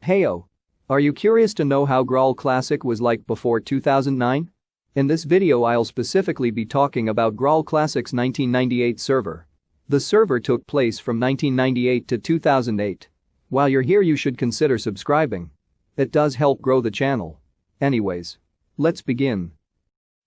Heyo! Are you curious to know how Graal Classic was like before 2009? In this video I'll specifically be talking about Graal Classic's 1998 server. The server took place from 1998 to 2008. While you're here you should consider subscribing. It does help grow the channel. Anyways, let's begin.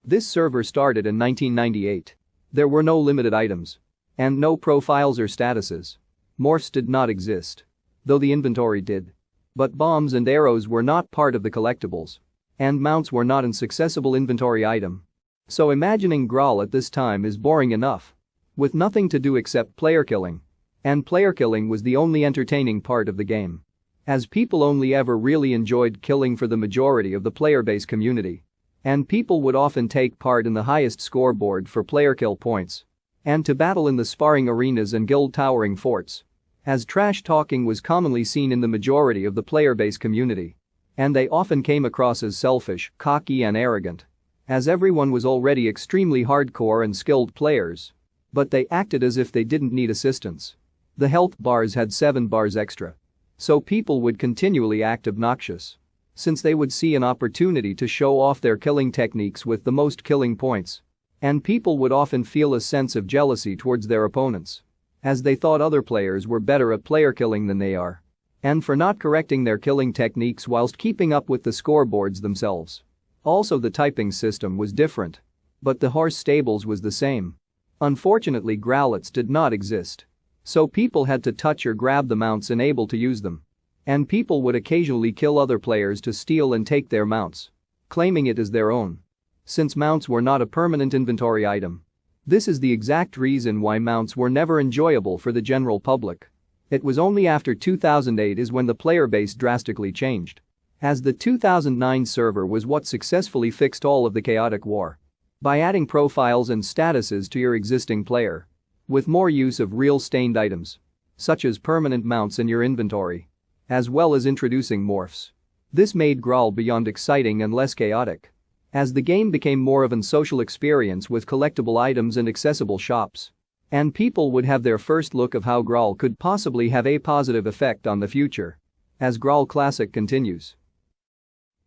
This server started in 1998. There were no limited items. And no profiles or statuses. Morphs did not exist. Though the inventory did. But bombs and arrows were not part of the collectibles. And mounts were not an accessible inventory item. So imagining Graal at this time is boring enough. With nothing to do except player killing. And player killing was the only entertaining part of the game. As people only ever really enjoyed killing for the majority of the player base community. And people would often take part in the highest scoreboard for player kill points. And to battle in the sparring arenas and guild towering forts. As trash talking was commonly seen in the majority of the player base community. And they often came across as selfish, cocky and arrogant. As everyone was already extremely hardcore and skilled players. But they acted as if they didn't need assistance. The health bars had 7 bars extra. So people would continually act obnoxious. Since they would see an opportunity to show off their killing techniques with the most killing points. And people would often feel a sense of jealousy towards their opponents. As they thought other players were better at player killing than they are. And for not correcting their killing techniques whilst keeping up with the scoreboards themselves. Also the typing system was different. But the horse stables was the same. Unfortunately growlets did not exist. So people had to touch or grab the mounts and able to use them. And people would occasionally kill other players to steal and take their mounts. Claiming it as their own. Since mounts were not a permanent inventory item. This is the exact reason why mounts were never enjoyable for the general public. It was only after 2008 is when the player base drastically changed. As the 2009 server was what successfully fixed all of the chaotic war. By adding profiles and statuses to your existing player. With more use of real stained items. Such as permanent mounts in your inventory. As well as introducing morphs. This made Graal beyond exciting and less chaotic. As the game became more of an social experience with collectible items and accessible shops. And people would have their first look of how Graal could possibly have a positive effect on the future. As Graal Classic continues.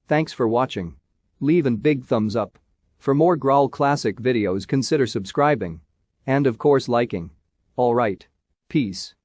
Thanks for watching. Leave a big thumbs up. For more Graal Classic videos consider subscribing. And of course liking. Alright. Peace.